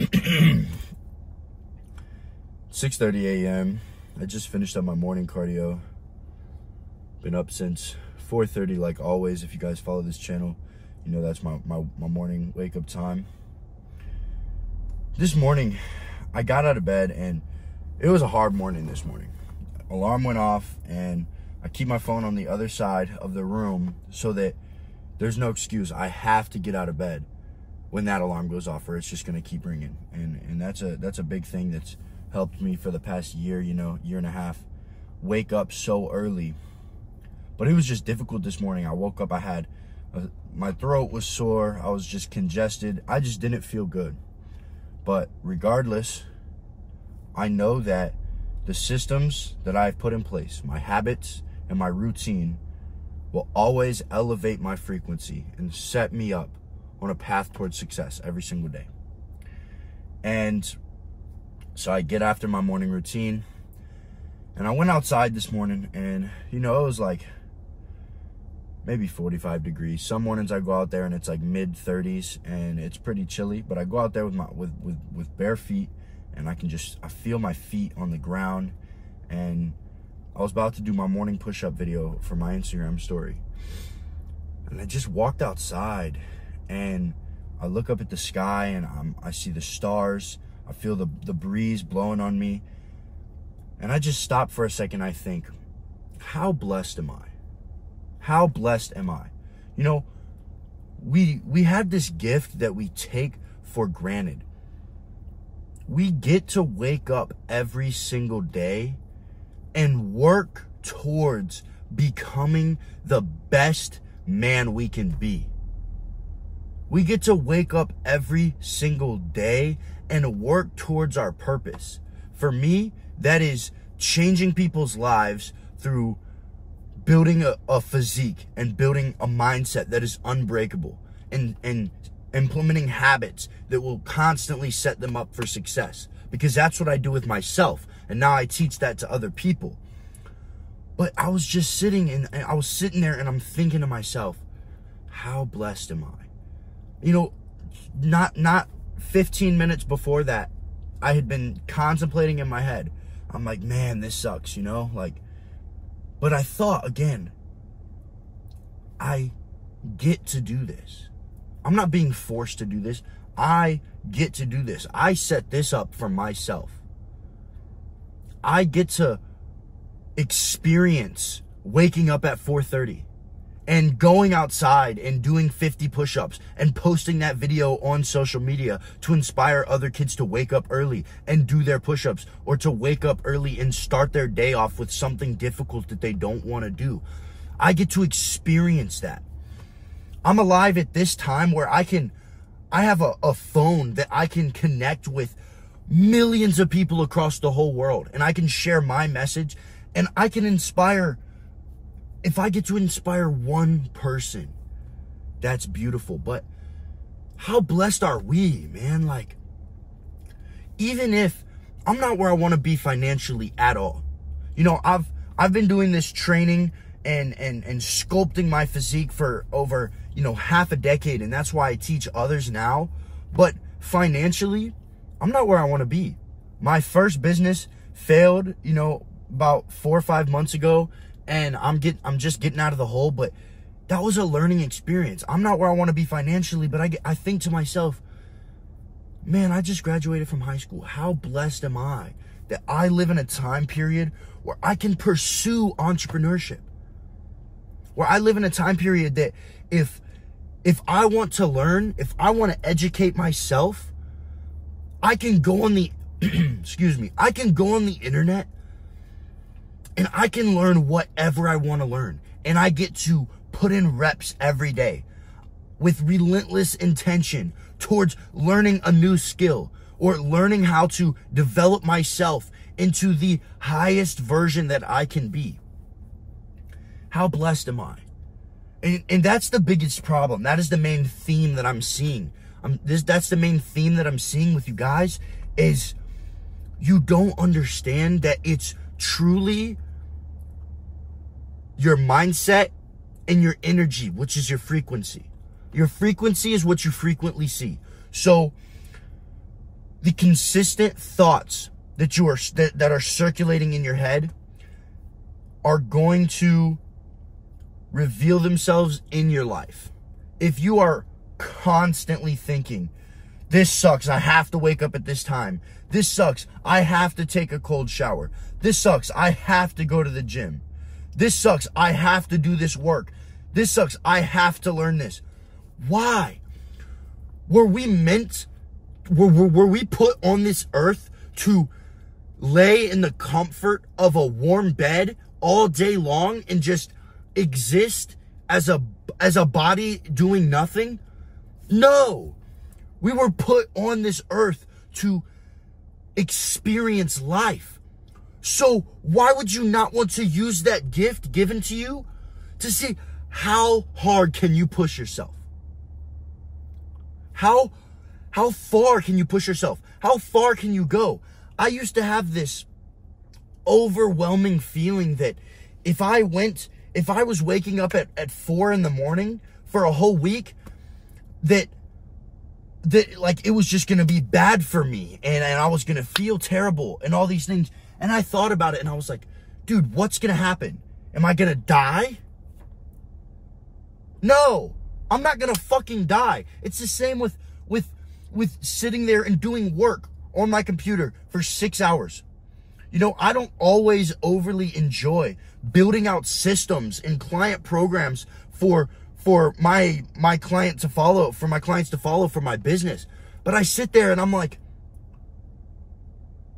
6:30 a.m. I just finished up my morning cardio. Been up since 4:30 like always. If you guys follow this channel, you know that's my morning wake up time. This morning, I got out of bed and it was a hard morning this morning. Alarm went off and I keep my phone on the other side of the room so that there's no excuse. I have to get out of bed when that alarm goes off, or it's just gonna keep ringing. And that's a big thing that's helped me for the past year, year and a half, wake up so early. But it was just difficult this morning. I woke up, my throat was sore, I was just congested, I just didn't feel good. But regardless, I know that the systems that I've put in place, my habits and my routine, will always elevate my frequency and set me up on a path towards success every single day. And so I get after my morning routine, and I went outside this morning, and it was like maybe 45 degrees. Some mornings I go out there and it's like mid 30s and it's pretty chilly, but I go out there with bare feet, and I feel my feet on the ground. And I was about to do my morning push-up video for my Instagram story, and I just walked outside and I look up at the sky and I see the stars. I feel the breeze blowing on me, and I just stop for a second. I think, how blessed am I? How blessed am I? We have this gift that we take for granted. We get to wake up every single day and work towards becoming the best man we can be. We get to wake up every single day and work towards our purpose. For me, that is changing people's lives through building a physique and building a mindset that is unbreakable, and implementing habits that will constantly set them up for success, because that's what I do with myself, and now I teach that to other people. But I was just sitting there and I'm thinking to myself, how blessed am I? Not 15 minutes before that, I had been contemplating in my head, I'm like, man, this sucks, but I thought again, I get to do this. I'm not being forced to do this. I get to do this. I set this up for myself. I get to experience waking up at 4:30 and going outside and doing 50 push-ups and posting that video on social media to inspire other kids to wake up early and do their push-ups, or to wake up early and start their day off with something difficult that they don't want to do. I get to experience that. I'm alive at this time where I have a phone that I can connect with millions of people across the whole world, and I can share my message, and I can inspire. If I get to inspire one person, that's beautiful. But how blessed are we, man? Even if I'm not where I want to be financially at all, I've been doing this training and sculpting my physique for over half a decade, and that's why I teach others now. But financially, I'm not where I want to be. My first business failed, about 4 or 5 months ago, and I'm just getting out of the hole. But that was a learning experience. I'm not where I want to be financially, but I think to myself, man, I just graduated from high school. How blessed am I that I live in a time period where I can pursue entrepreneurship, where I live in a time period that if I want to learn, if I want to educate myself, I can go on the I can go on the internet and I can learn whatever I want to learn. And I get to put in reps every day with relentless intention towards learning a new skill, or learning how to develop myself into the highest version that I can be. How blessed am I? And that's the biggest problem. That is the main theme that I'm seeing. That's the main theme that I'm seeing with you guys, is you don't understand that it's truly your mindset and your energy, which is your frequency. Your frequency is what you frequently see. So the consistent thoughts that that are circulating in your head are going to reveal themselves in your life. If you are constantly thinking, this sucks, I have to wake up at this time. This sucks, I have to take a cold shower. This sucks, I have to go to the gym. This sucks, I have to do this work. This sucks, I have to learn this. Why? Were we put on this earth to lay in the comfort of a warm bed all day long and just exist as a body doing nothing? No. We were put on this earth to experience life. So why would you not want to use that gift given to you to see how hard can you push yourself? How far can you push yourself? How far can you go? I used to have this overwhelming feeling that if I was waking up at 4 in the morning for a whole week, that like it was just going to be bad for me and I was going to feel terrible and all these things. And I thought about it and I was like, dude, what's going to happen? Am I going to die? No, I'm not going to fucking die. It's the same with sitting there and doing work on my computer for 6 hours. You know, I don't always overly enjoy building out systems and client programs for my clients to follow for my business. But I sit there and I'm like,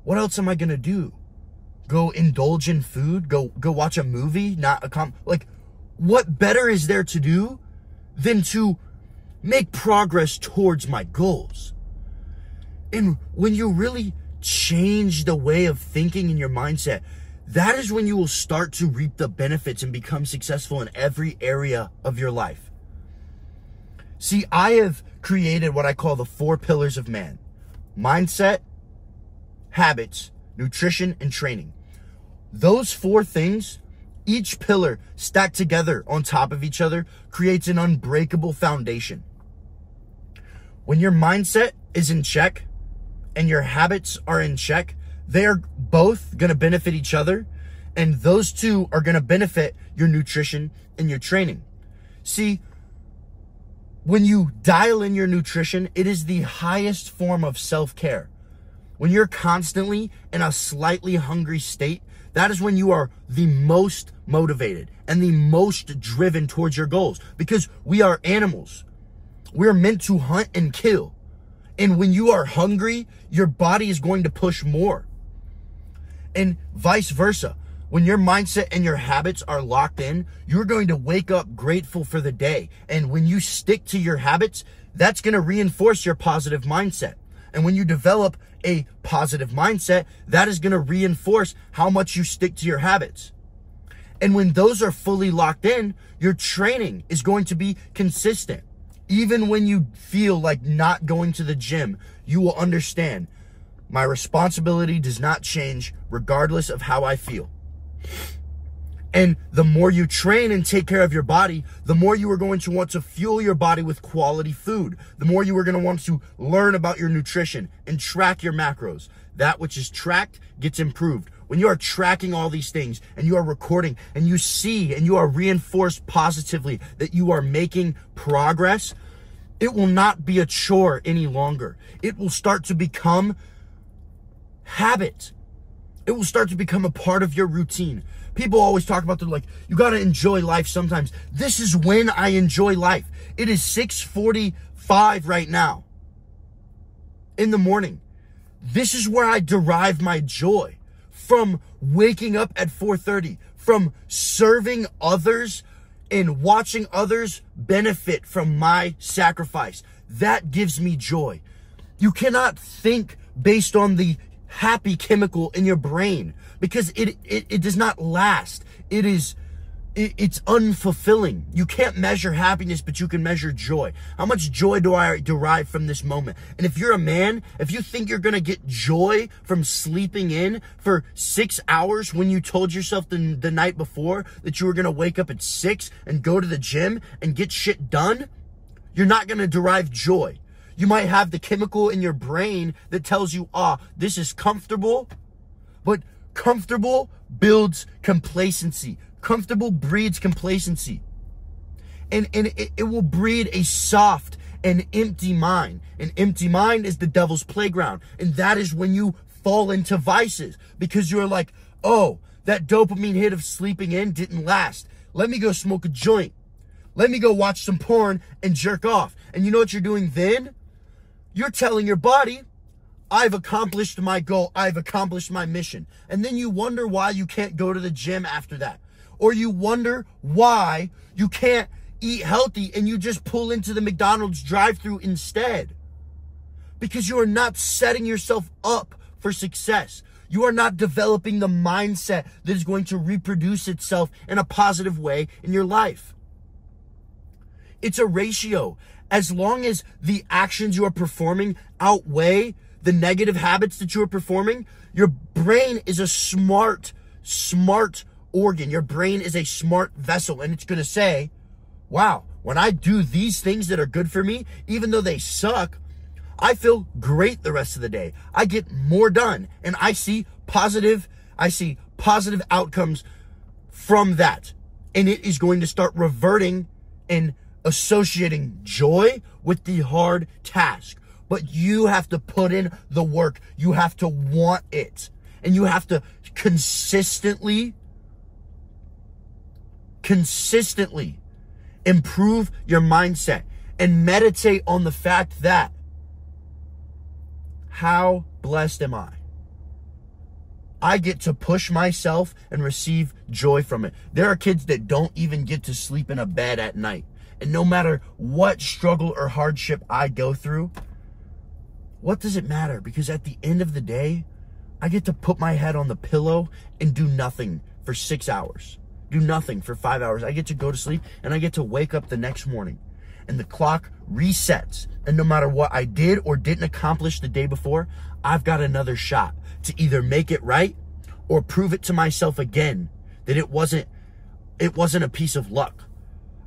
what else am I going to do? Go indulge in food? Go watch a movie? Like, what better is there to do than to make progress towards my goals? And when you really change the way of thinking in your mindset, that is when you will start to reap the benefits and become successful in every area of your life. See, I have created what I call the 4 pillars of man: mindset, habits, nutrition, and training. Those 4 things, each pillar stacked together on top of each other, creates an unbreakable foundation. When your mindset is in check and your habits are in check, they are both going to benefit each other, and those 2 are going to benefit your nutrition and your training. See, when you dial in your nutrition, it is the highest form of self-care. When you're constantly in a slightly hungry state, that is when you are the most motivated and the most driven towards your goals, because we are animals. We're meant to hunt and kill. And when you are hungry, your body is going to push more. And vice versa. When your mindset and your habits are locked in, you're going to wake up grateful for the day. And when you stick to your habits, that's going to reinforce your positive mindset. And when you develop a positive mindset, that is going to reinforce how much you stick to your habits. And when those are fully locked in, your training is going to be consistent. Even when you feel like not going to the gym, you will understand my responsibility does not change regardless of how I feel. And the more you train and take care of your body, the more you are going to want to fuel your body with quality food. The more you are going to want to learn about your nutrition and track your macros. That which is tracked gets improved. When you are tracking all these things and you are recording and you see and you are reinforced positively that you are making progress, it will not be a chore any longer. It will start to become habit. It will start to become a part of your routine. People always talk about, they're like, you got to enjoy life sometimes. This is when I enjoy life. It is 6:45 right now in the morning. This is where I derive my joy, from waking up at 4:30, from serving others and watching others benefit from my sacrifice. That gives me joy. You cannot think based on the happy chemical in your brain, because it does not last. It's unfulfilling. You can't measure happiness, but you can measure joy. How much joy do I derive from this moment? And if you're a man, if you think you're going to get joy from sleeping in for 6 hours when you told yourself the night before that you were going to wake up at 6 and go to the gym and get shit done, you're not going to derive joy. You might have the chemical in your brain that tells you, this is comfortable, but comfortable builds complacency. Comfortable breeds complacency. And it will breed a soft and empty mind. An empty mind is the devil's playground. And that is when you fall into vices, because you're like, oh, that dopamine hit of sleeping in didn't last. Let me go smoke a joint. Let me go watch some porn and jerk off. And you know what you're doing then? You're telling your body, I've accomplished my goal. I've accomplished my mission. And then you wonder why you can't go to the gym after that. Or you wonder why you can't eat healthy and you just pull into the McDonald's drive-thru instead. Because you are not setting yourself up for success. You are not developing the mindset that is going to reproduce itself in a positive way in your life. It's a ratio. As long as the actions you are performing outweigh the negative habits that you are performing, your brain is a smart organ. Your brain is a smart vessel, and it's going to say, wow, when I do these things that are good for me, even though they suck, I feel great the rest of the day. I get more done, and I see positive outcomes from that. And it is going to start reverting and associating joy with the hard task. But you have to put in the work. You have to want it. And you have to consistently improve your mindset and meditate on the fact that, how blessed am I? I get to push myself and receive joy from it. There are kids that don't even get to sleep in a bed at night. And no matter what struggle or hardship I go through, what does it matter? Because at the end of the day, I get to put my head on the pillow and do nothing for 6 hours. Do nothing for 5 hours. I get to go to sleep and I get to wake up the next morning. And the clock resets. And no matter what I did or didn't accomplish the day before, I've got another shot to either make it right or prove it to myself again that it wasn't a piece of luck.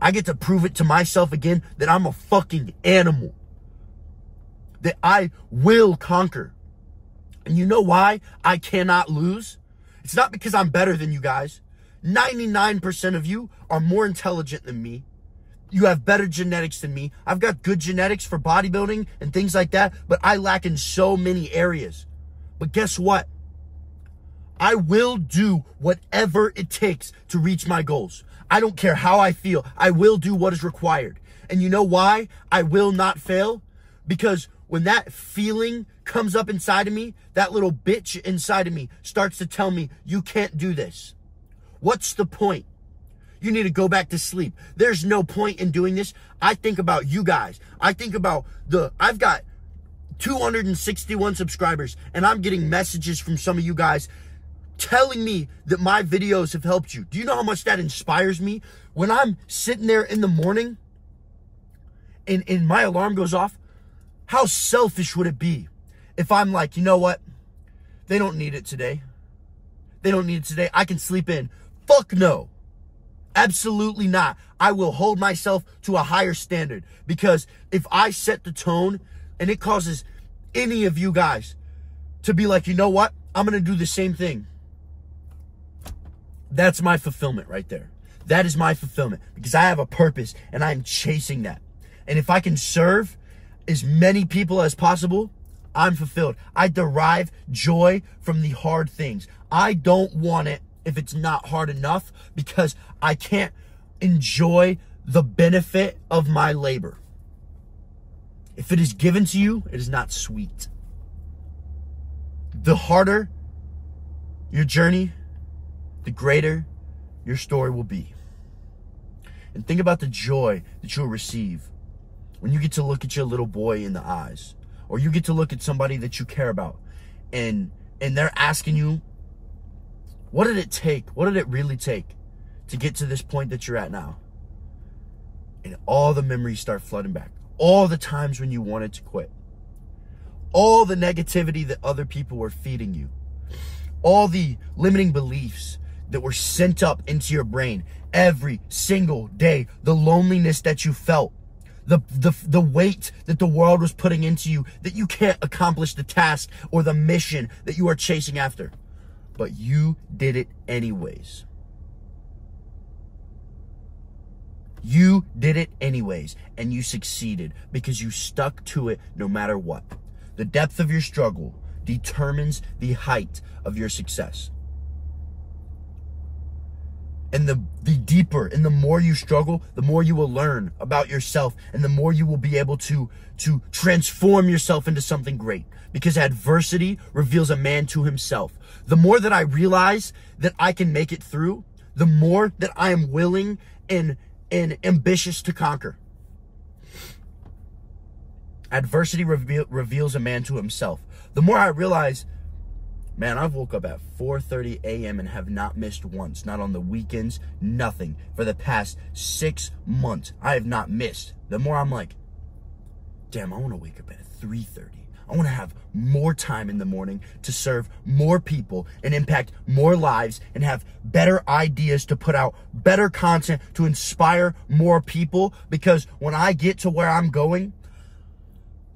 I get to prove it to myself again that I'm a fucking animal. That I will conquer. And you know why I cannot lose? It's not because I'm better than you guys. 99% of you are more intelligent than me. You have better genetics than me. I've got good genetics for bodybuilding and things like that, but I lack in so many areas. But guess what? I will do whatever it takes to reach my goals. I don't care how I feel. I will do what is required. And you know why I will not fail? Because when that feeling comes up inside of me, that little bitch inside of me starts to tell me, you can't do this. What's the point? You need to go back to sleep. There's no point in doing this. I think about you guys. I think about I've got 261 subscribers, and I'm getting messages from some of you guys telling me that my videos have helped you. Do you know how much that inspires me? When I'm sitting there in the morning and my alarm goes off, how selfish would it be if I'm like, you know what? They don't need it today. They don't need it today. I can sleep in. Fuck no. Absolutely not. I will hold myself to a higher standard, because if I set the tone and it causes any of you guys to be like, you know what? I'm going to do the same thing. That's my fulfillment right there. That is my fulfillment, because I have a purpose and I'm chasing that. And if I can serve as many people as possible, I'm fulfilled. I derive joy from the hard things. I don't want it if it's not hard enough, because I can't enjoy the benefit of my labor. If it is given to you, it is not sweet. The harder your journey, the greater your story will be. And think about the joy that you'll receive when you get to look at your little boy in the eyes, or you get to look at somebody that you care about, and they're asking you, what did it take? What did it really take to get to this point that you're at now? And all the memories start flooding back. All the times when you wanted to quit. All the negativity that other people were feeding you. All the limiting beliefs that were sent up into your brain every single day. The loneliness that you felt. the weight that the world was putting into you, that you can't accomplish the task or the mission that you are chasing after. But you did it anyways. You did it anyways, and you succeeded because you stuck to it no matter what. The depth of your struggle determines the height of your success. And the deeper and the more you struggle, the more you will learn about yourself, and the more you will be able to transform yourself into something great. Because adversity reveals a man to himself. The more that I realize that I can make it through, the more that I am willing and ambitious to conquer. Adversity reveals a man to himself. The more I realize, man, I've woke up at 4:30 a.m. and have not missed once. Not on the weekends, nothing. For the past 6 months, I have not missed. The more I'm like, damn, I want to wake up at 3:30. I want to have more time in the morning to serve more people and impact more lives and have better ideas to put out, better content to inspire more people. Because when I get to where I'm going,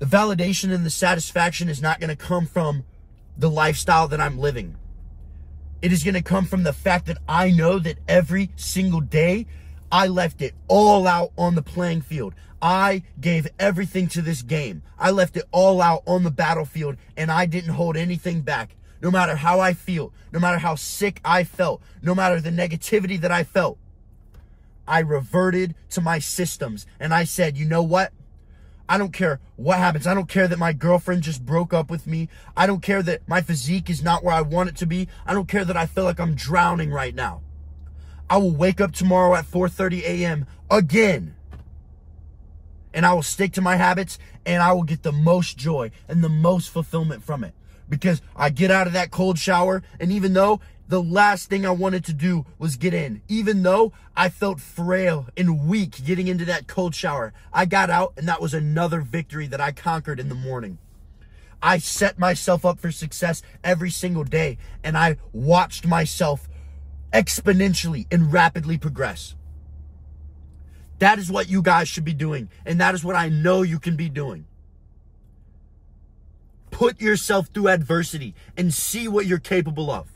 the validation and the satisfaction is not going to come from the lifestyle that I'm living. It is going to come from the fact that I know that every single day I left it all out on the playing field. I gave everything to this game. I left it all out on the battlefield, and I didn't hold anything back. No matter how I feel, no matter how sick I felt, no matter the negativity that I felt, I reverted to my systems, and I said, you know what? I don't care what happens. I don't care that my girlfriend just broke up with me. I don't care that my physique is not where I want it to be. I don't care that I feel like I'm drowning right now. I will wake up tomorrow at 4:30 a.m. again. And I will stick to my habits, and I will get the most joy and the most fulfillment from it. Because I get out of that cold shower, and even though the last thing I wanted to do was get in, even though I felt frail and weak getting into that cold shower, I got out, and that was another victory that I conquered in the morning. I set myself up for success every single day, and I watched myself exponentially and rapidly progress. That is what you guys should be doing, and that is what I know you can be doing. Put yourself through adversity and see what you're capable of.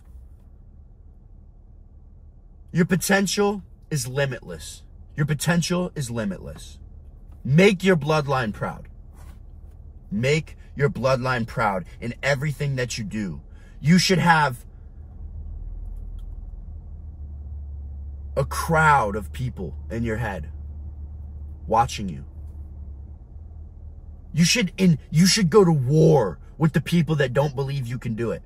Your potential is limitless. Your potential is limitless. Make your bloodline proud. Make your bloodline proud in everything that you do. You should have a crowd of people in your head watching you. You should go to war with the people that don't believe you can do it.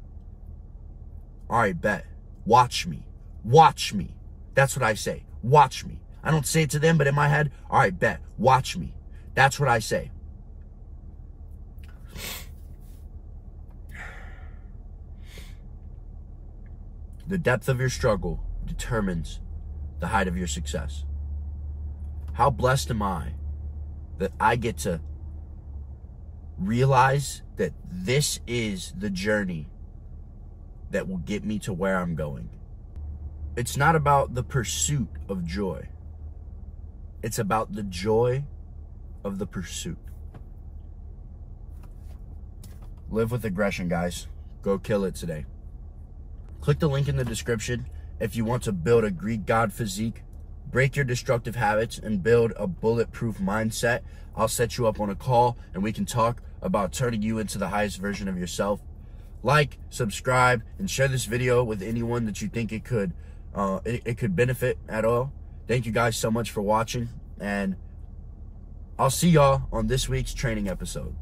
All right, bet. Watch me. Watch me. That's what I say. Watch me. I don't say it to them, but in my head, all right, bet. Watch me. That's what I say. The depth of your struggle determines the height of your success. How blessed am I that I get to realize that this is the journey that will get me to where I'm going. It's not about the pursuit of joy. It's about the joy of the pursuit. Live with aggression, guys. Go kill it today. Click the link in the description if you want to build a Greek god physique, break your destructive habits, and build a bulletproof mindset. I'll set you up on a call and we can talk about turning you into the highest version of yourself. Like, subscribe, and share this video with anyone that you think it could benefit at all. Thank you guys so much for watching, and I'll see y'all on this week's training episode.